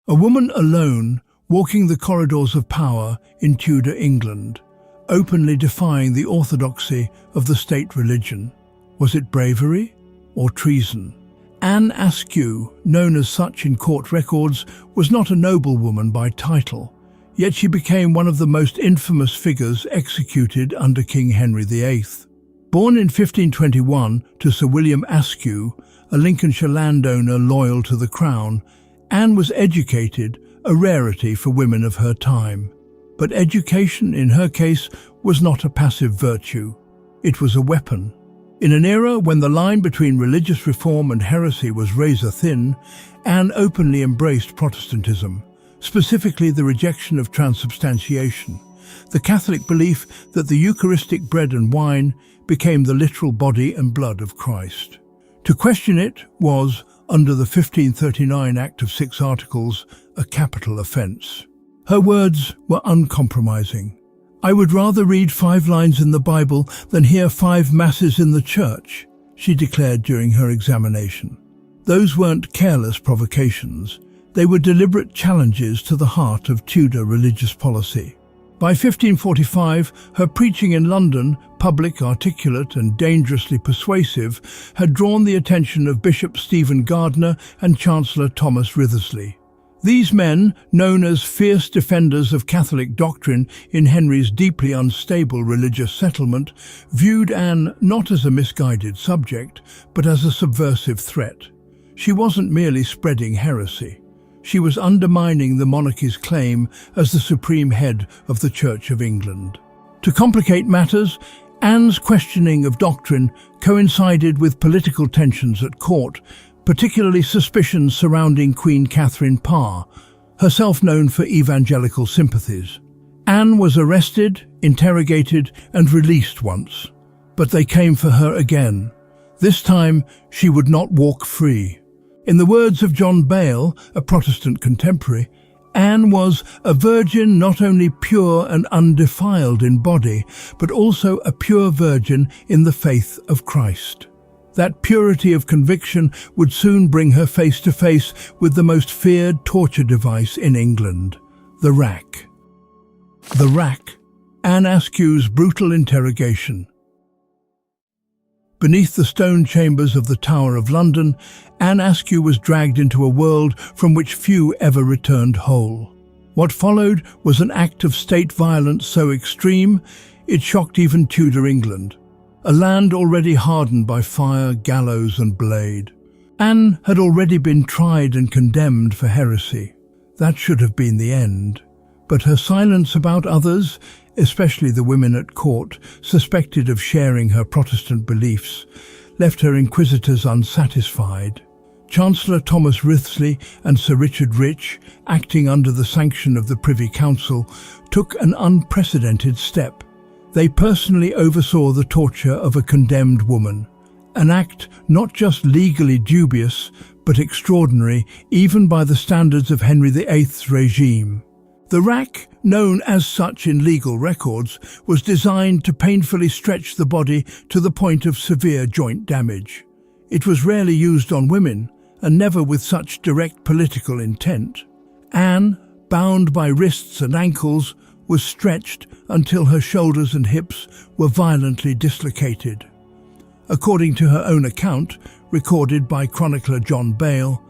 A woman alone, walking the corridors of power in Tudor England, openly defying the orthodoxy of the state religion. Was it bravery or treason? Anne Askew, known as such in court records, was not a noblewoman by title, yet she became one of the most infamous figures executed under King Henry VIII. Born in 1521 to Sir William Askew, a Lincolnshire landowner loyal to the crown, Anne was educated, a rarity for women of her time. But education, in her case, was not a passive virtue. It was a weapon. In an era when the line between religious reform and heresy was razor-thin, Anne openly embraced Protestantism, specifically the rejection of transubstantiation, the Catholic belief that the Eucharistic bread and wine became the literal body and blood of Christ. To question it was, under the 1539 Act of 6 Articles, a capital offence. Her words were uncompromising. "I would rather read 5 lines in the Bible than hear 5 masses in the church," she declared during her examination. Those weren't careless provocations. They were deliberate challenges to the heart of Tudor religious policy. By 1545, her preaching in London, public, articulate and dangerously persuasive, had drawn the attention of Bishop Stephen Gardiner and Chancellor Thomas Wriothesley. These men, known as fierce defenders of Catholic doctrine in Henry's deeply unstable religious settlement, viewed Anne not as a misguided subject, but as a subversive threat. She wasn't merely spreading heresy. She was undermining the monarchy's claim as the supreme head of the Church of England. To complicate matters, Anne's questioning of doctrine coincided with political tensions at court, particularly suspicions surrounding Queen Catherine Parr, herself known for evangelical sympathies. Anne was arrested, interrogated and released once, but they came for her again. This time she would not walk free. In the words of John Bale, a Protestant contemporary, Anne was a virgin not only pure and undefiled in body, but also a pure virgin in the faith of Christ. That purity of conviction would soon bring her face to face with the most feared torture device in England, the rack. The rack, Anne Askew's brutal interrogation. Beneath the stone chambers of the Tower of London, Anne Askew was dragged into a world from which few ever returned whole. What followed was an act of state violence so extreme, it shocked even Tudor England, a land already hardened by fire, gallows and blade. Anne had already been tried and condemned for heresy. That should have been the end. But her silence about others, especially the women at court, suspected of sharing her Protestant beliefs, left her inquisitors unsatisfied. Chancellor Thomas Wriothesley and Sir Richard Rich, acting under the sanction of the Privy Council, took an unprecedented step. They personally oversaw the torture of a condemned woman, an act not just legally dubious, but extraordinary even by the standards of Henry VIII's regime. The rack, known as such in legal records, was designed to painfully stretch the body to the point of severe joint damage. It was rarely used on women, and never with such direct political intent. Anne, bound by wrists and ankles, was stretched until her shoulders and hips were violently dislocated. According to her own account, recorded by chronicler John Bale,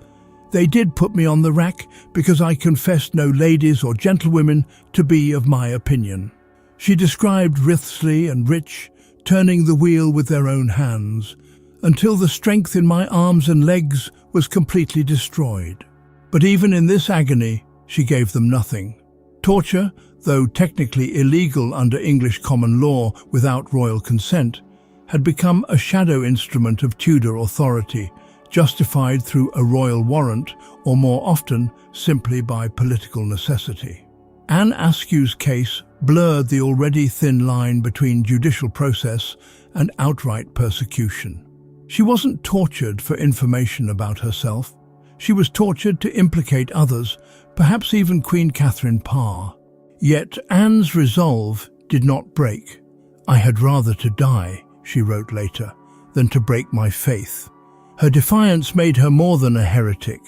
"They did put me on the rack because I confessed no ladies or gentlewomen to be of my opinion." She described Wriothesley and Rich turning the wheel with their own hands, until the strength in my arms and legs was completely destroyed. But even in this agony, she gave them nothing. Torture, though technically illegal under English common law without royal consent, had become a shadow instrument of Tudor authority, justified through a royal warrant or more often simply by political necessity. Anne Askew's case blurred the already thin line between judicial process and outright persecution. She wasn't tortured for information about herself. She was tortured to implicate others, perhaps even Queen Catherine Parr. Yet Anne's resolve did not break. "I had rather to die," she wrote later, "than to break my faith." Her defiance made her more than a heretic.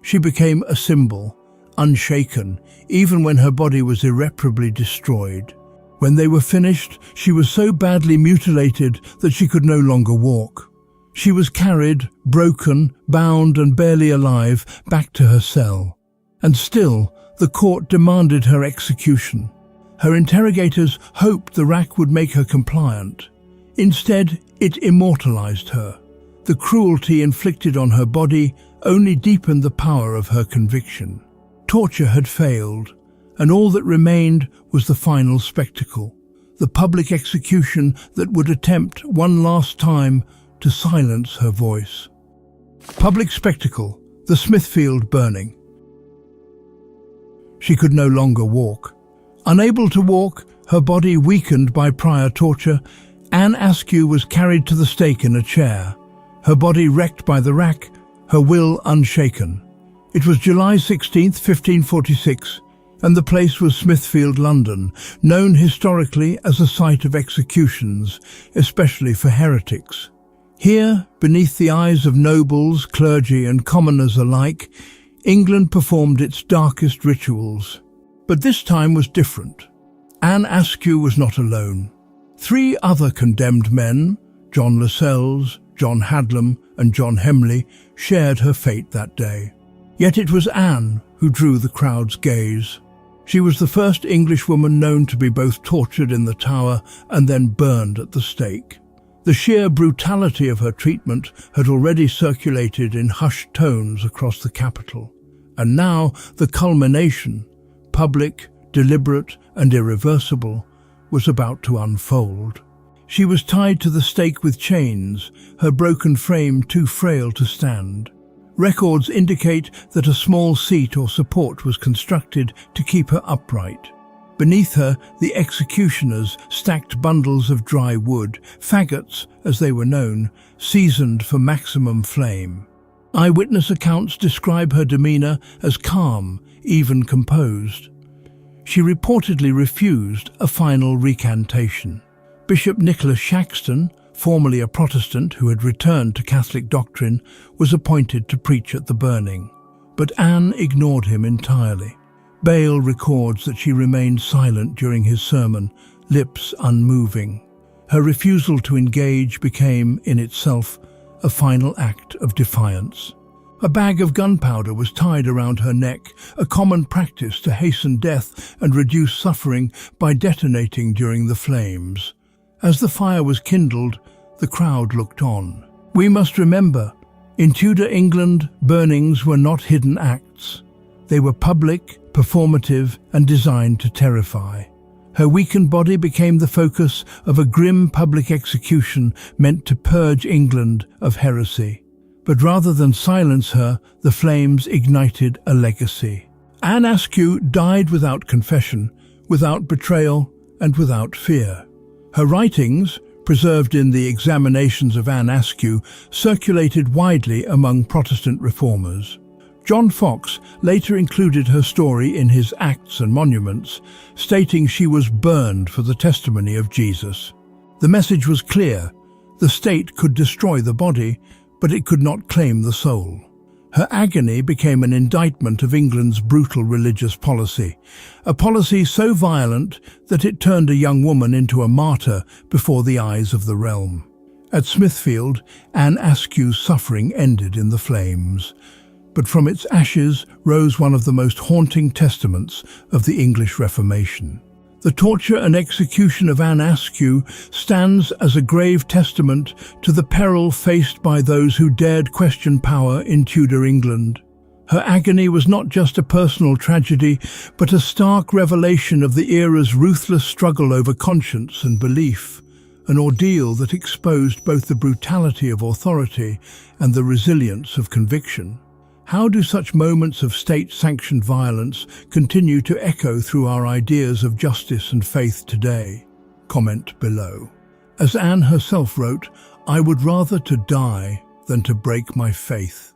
She became a symbol, unshaken, even when her body was irreparably destroyed. When they were finished, she was so badly mutilated that she could no longer walk. She was carried, broken, bound and barely alive, back to her cell. And still, the court demanded her execution. Her interrogators hoped the rack would make her compliant. Instead, it immortalized her. The cruelty inflicted on her body only deepened the power of her conviction. Torture had failed, and all that remained was the final spectacle, the public execution that would attempt one last time to silence her voice. Public spectacle, the Smithfield burning. She could no longer walk. Unable to walk, her body weakened by prior torture, Anne Askew was carried to the stake in a chair, her body wrecked by the rack, her will unshaken. It was July 16, 1546, and the place was Smithfield, London, known historically as a site of executions, especially for heretics. Here, beneath the eyes of nobles, clergy and commoners alike, England performed its darkest rituals. But this time was different. Anne Askew was not alone. 3 other condemned men, John Lascelles, John Hadlam and John Hemley, shared her fate that day. Yet it was Anne who drew the crowd's gaze. She was the first Englishwoman known to be both tortured in the Tower and then burned at the stake. The sheer brutality of her treatment had already circulated in hushed tones across the capital. And now the culmination, public, deliberate and irreversible, was about to unfold. She was tied to the stake with chains, her broken frame too frail to stand. Records indicate that a small seat or support was constructed to keep her upright. Beneath her, the executioners stacked bundles of dry wood, faggots as they were known, seasoned for maximum flame. Eyewitness accounts describe her demeanor as calm, even composed. She reportedly refused a final recantation. Bishop Nicholas Shaxton, formerly a Protestant who had returned to Catholic doctrine, was appointed to preach at the burning. But Anne ignored him entirely. Bale records that she remained silent during his sermon, lips unmoving. Her refusal to engage became, in itself, a final act of defiance. A bag of gunpowder was tied around her neck, a common practice to hasten death and reduce suffering by detonating during the flames. As the fire was kindled, the crowd looked on. We must remember, in Tudor England, burnings were not hidden acts. They were public, performative, and designed to terrify. Her weakened body became the focus of a grim public execution meant to purge England of heresy. But rather than silence her, the flames ignited a legacy. Anne Askew died without confession, without betrayal, and without fear. Her writings, preserved in the Examinations of Anne Askew, circulated widely among Protestant reformers. John Fox later included her story in his Acts and Monuments, stating she was burned for the testimony of Jesus. The message was clear: the state could destroy the body, but it could not claim the soul. Her agony became an indictment of England's brutal religious policy, a policy so violent that it turned a young woman into a martyr before the eyes of the realm. At Smithfield, Anne Askew's suffering ended in the flames, but from its ashes rose one of the most haunting testaments of the English Reformation. The torture and execution of Anne Askew stands as a grave testament to the peril faced by those who dared question power in Tudor England. Her agony was not just a personal tragedy, but a stark revelation of the era's ruthless struggle over conscience and belief, an ordeal that exposed both the brutality of authority and the resilience of conviction. How do such moments of state-sanctioned violence continue to echo through our ideas of justice and faith today? Comment below. As Anne herself wrote, "I would rather to die than to break my faith."